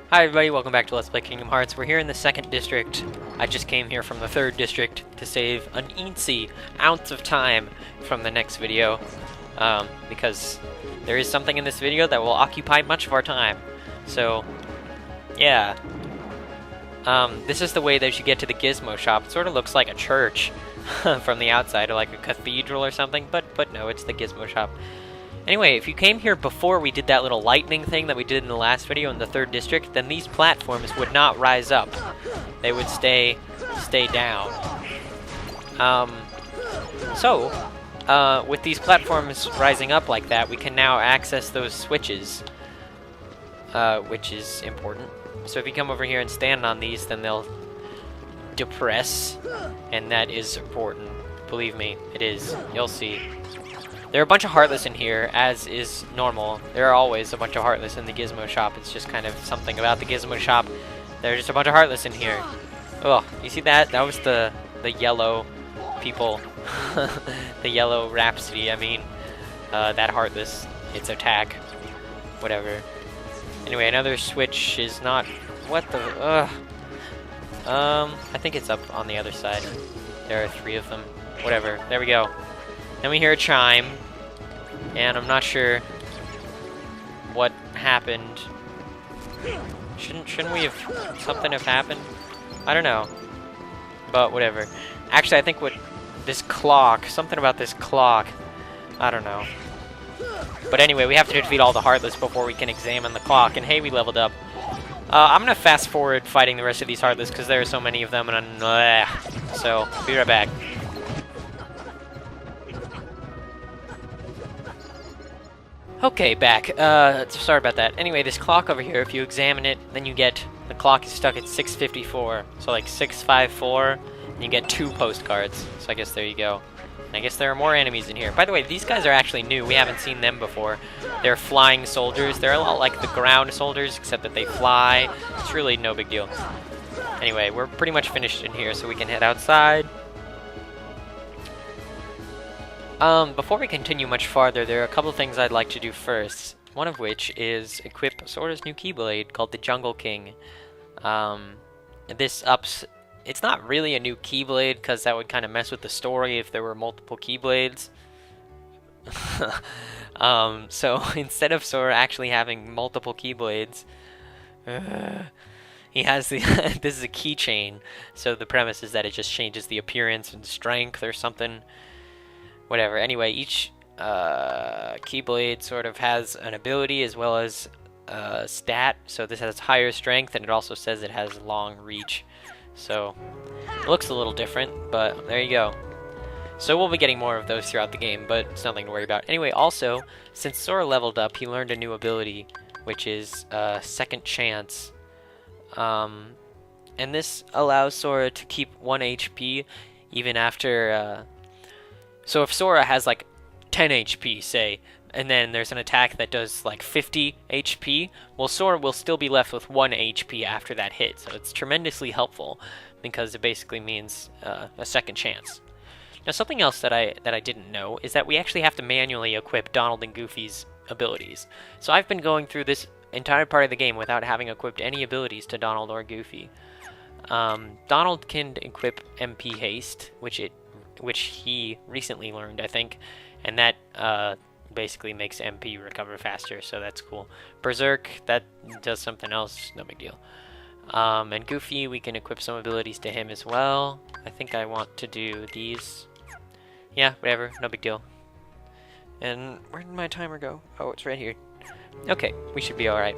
Hi everybody, welcome back to Let's Play Kingdom Hearts. We're here in the 2nd district. I just came here from the 3rd district to save an eensy ounce of time from the next video. Because there is something in this video that will occupy much of our time. So, yeah. This is the way that you get to the gizmo shop. It sort of looks like a church from the outside, or like a cathedral or something, but no, it's the gizmo shop. Anyway, if you came here before we did that little lightning thing that we did in the last video in the 3rd district, then these platforms would not rise up. They would stay down. With these platforms rising up like that, we can now access those switches, which is important. So if you come over here and stand on these, then they'll depress, and that is important. Believe me, it is. You'll see. There are a bunch of Heartless in here, as is normal. There are always a bunch of Heartless in the Gizmo shop. It's just kind of something about the Gizmo shop. There are just a bunch of Heartless in here. Oh, you see that? That was the yellow people. The yellow Rhapsody, I mean. That Heartless. Its attack. Whatever. Anyway, another switch is not... What the... I think it's up on the other side. There are 3 of them. Whatever. There we go. Then we hear a chime, and I'm not sure what happened. Shouldn't we have something have happened? I don't know, but whatever. Actually, I think what this clock, something about this clock, I don't know. But anyway, we have to defeat all the Heartless before we can examine the clock. And hey, we leveled up. I'm gonna fast forward fighting the rest of these Heartless because there are so many of them, and so be right back. Okay, back. Sorry about that. Anyway, this clock over here, if you examine it, then you get... The clock is stuck at 654. So, like, 654, and you get 2 postcards. So I guess there you go. And I guess there are more enemies in here. By the way, these guys are actually new. We haven't seen them before. They're flying soldiers. They're a lot like the ground soldiers, except that they fly. It's really no big deal. Anyway, we're pretty much finished in here, so we can head outside. Before we continue much farther, there are a couple things I'd like to do first. One of which is equip Sora's new Keyblade called the Jungle King. This ups... It's not really a new Keyblade, because that would kind of mess with the story if there were multiple Keyblades. So instead of Sora actually having multiple Keyblades, he has the... This is a keychain, so the premise is that it just changes the appearance and strength or something. Whatever. Anyway, each Keyblade sort of has an ability as well as a stat. So this has higher strength, and it also says it has long reach. So it looks a little different, but there you go. So we'll be getting more of those throughout the game, but it's nothing to worry about. Anyway, also, since Sora leveled up, he learned a new ability, which is Second Chance. And this allows Sora to keep 1 HP even after... So if Sora has like 10 HP, say, and then there's an attack that does like 50 HP, well, Sora will still be left with 1 HP after that hit. So it's tremendously helpful because it basically means a second chance. Now, something else that I didn't know is that we actually have to manually equip Donald and Goofy's abilities. So I've been going through this entire part of the game without having equipped any abilities to Donald or Goofy. Donald can equip MP Haste, which he recently learned, I think, and that basically makes MP recover faster, so that's cool. Berserk, that does something else, no big deal. And Goofy, we can equip some abilities to him as well. I think I want to do these. Yeah, whatever, no big deal. And where did my timer go? Oh, it's right here. Okay, we should be alright.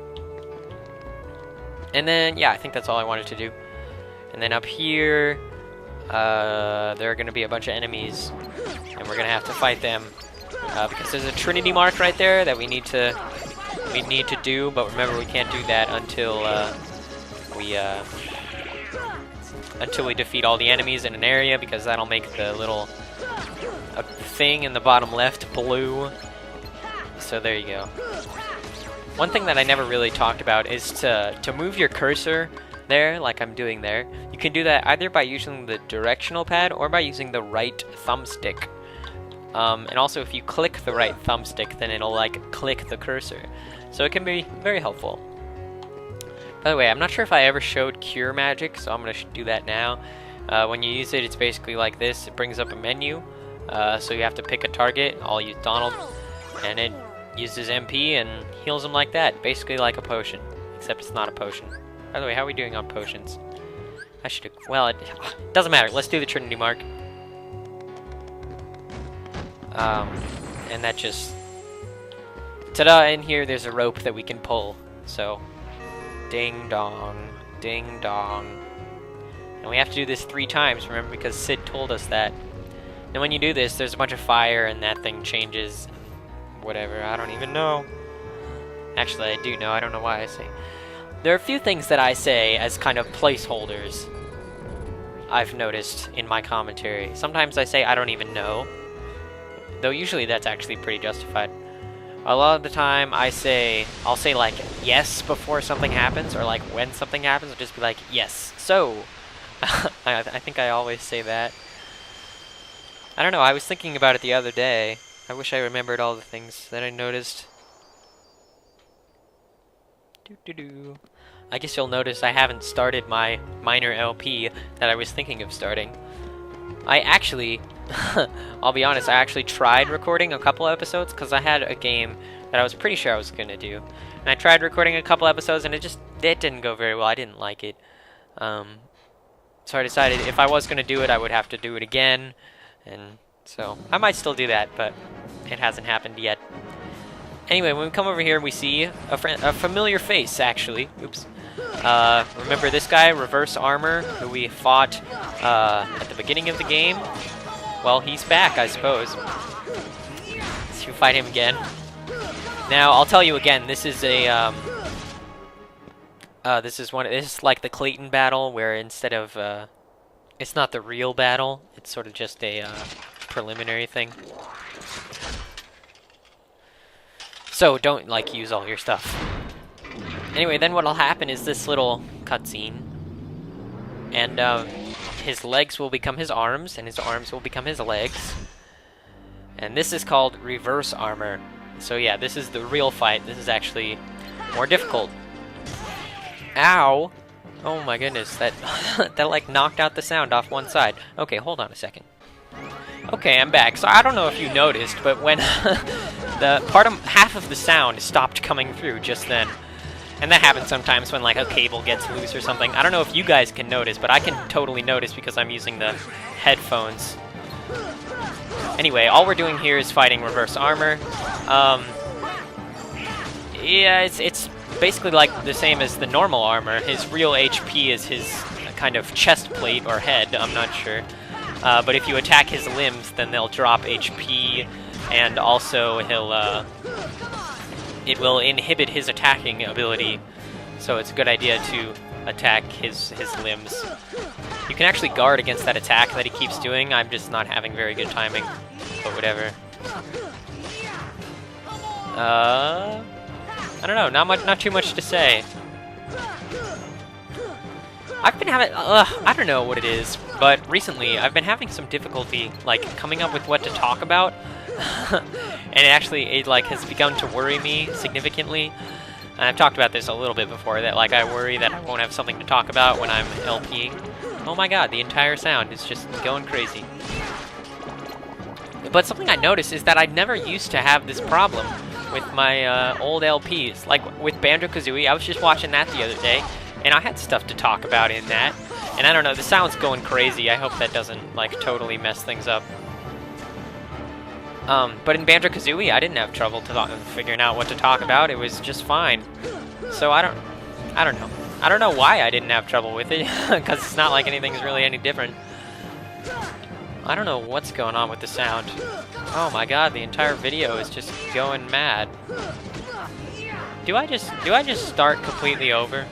And then, yeah, I think that's all I wanted to do. And then up here... there are going to be a bunch of enemies, and we're going to have to fight them, because there's a Trinity mark right there that we need to do, but remember we can't do that until we defeat all the enemies in an area, because that'll make the little thing in the bottom left blue. So there you go. One thing that I never really talked about is to move your cursor there, like I'm doing there. You can do that either by using the directional pad or by using the right thumbstick. And also, if you click the right thumbstick, then it'll like click the cursor. So it can be very helpful. By the way, I'm not sure if I ever showed Cure Magic, so I'm going to do that now. When you use it, it's basically like this. It brings up a menu, so you have to pick a target. I'll use Donald, and it uses MP and heals him like that. Basically like a potion, except it's not a potion. By the way, how are we doing on potions? I should have... Well, it doesn't matter. Let's do the Trinity Mark. And that just... Ta-da! In here, there's a rope that we can pull. So... Ding dong, ding dong. And we have to do this 3 times, remember, because Sid told us that. And when you do this, there's a bunch of fire and that thing changes. Whatever, I don't even know. Actually, I do know, I don't know why I say. There are a few things that I say as kind of placeholders, I've noticed in my commentary. Sometimes I say I don't even know, though usually that's actually pretty justified. A lot of the time I'll say like yes before something happens, or like when something happens, I'll just be like yes. So, I think I always say that. I don't know, I was thinking about it the other day. I wish I remembered all the things that I noticed. I guess you'll notice I haven't started my minor LP that I was thinking of starting. I actually... I'll be honest, I actually tried recording a couple episodes because I had a game that I was pretty sure I was going to do. And I tried recording a couple episodes and it didn't go very well. I didn't like it. So I decided if I was going to do it, I would have to do it again. And so I might still do that, but it hasn't happened yet. Anyway, when we come over here, we see a familiar face, actually. Oops. Remember this guy, Reverse Armor, who we fought at the beginning of the game? Well, he's back, I suppose. Let's fight him again. Now, I'll tell you again, this is a, this is like the Clayton battle, where instead of, it's not the real battle, it's sort of just a, preliminary thing. So, don't, like, use all your stuff. Anyway, then what'll happen is this little cutscene, and, his legs will become his arms, and his arms will become his legs. And this is called Reverse Armor. So yeah, this is the real fight. This is actually more difficult. Ow! Oh my goodness, that that like knocked out the sound off one side. Okay, hold on a second. Okay, I'm back. So I don't know if you noticed, but when half of the sound stopped coming through just then. And that happens sometimes when like a cable gets loose or something. I don't know if you guys can notice, but I can totally notice because I'm using the headphones. Anyway, all we're doing here is fighting Reverse Armor. Yeah, it's basically like the same as the normal armor. His real HP is his kind of chest plate or head, I'm not sure. But if you attack his limbs, then they'll drop HP, and also he'll it will inhibit his attacking ability, so it's a good idea to attack his limbs. You can actually guard against that attack that he keeps doing. I'm just not having very good timing, but whatever. I don't know, not too much to say. I've been having, I don't know what it is, but recently I've been having some difficulty, like, coming up with what to talk about. And it like has begun to worry me significantly. And I've talked about this a little bit before, that like I worry that I won't have something to talk about when I'm LPing. Oh my god, the entire sound is just going crazy. But something I noticed is that I never used to have this problem with my old LPs. Like with Banjo-Kazooie, I was just watching that the other day, and I had stuff to talk about in that. And I don't know, the sound's going crazy. I hope that doesn't like totally mess things up. But in Banjo-Kazooie, I didn't have trouble figuring out what to talk about. It was just fine. So I don't know. I don't know why I didn't have trouble with it, because it's not like anything's really any different. I don't know what's going on with the sound. Oh my god, the entire video is just going mad. Do I just start completely over?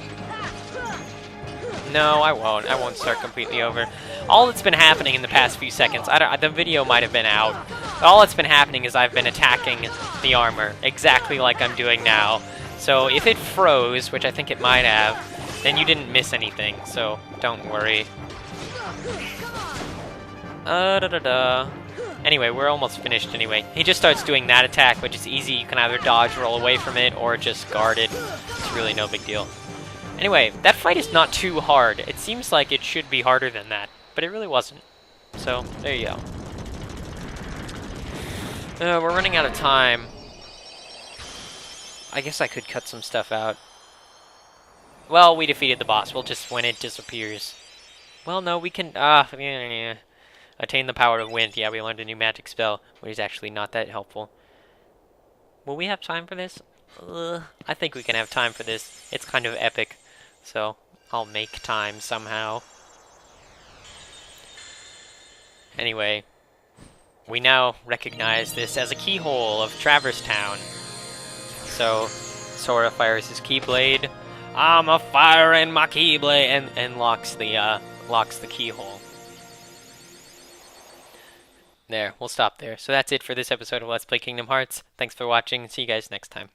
No, I won't. I won't start completely over. All that's been happening in the past few seconds, the video might have been out. All that's been happening is I've been attacking the armor, exactly like I'm doing now. So if it froze, which I think it might have, then you didn't miss anything, so don't worry. Anyway, we're almost finished anyway. He just starts doing that attack, which is easy. You can either dodge, roll away from it, or just guard it. It's really no big deal. Anyway, that fight is not too hard. It seems like it should be harder than that, but it really wasn't. So, there you go. We're running out of time. I guess I could cut some stuff out. Well, we defeated the boss. We'll just, when it disappears. Well, no, we can, attain the power of wind. Yeah, we learned a new magic spell, which is actually not that helpful. Will we have time for this? I think we can have time for this. It's kind of epic, so I'll make time somehow. Anyway, we now recognize this as a keyhole of Traverse Town. So, Sora fires his Keyblade. I'm a firing my Keyblade, and locks the keyhole. There, we'll stop there. So that's it for this episode of Let's Play Kingdom Hearts. Thanks for watching. See you guys next time.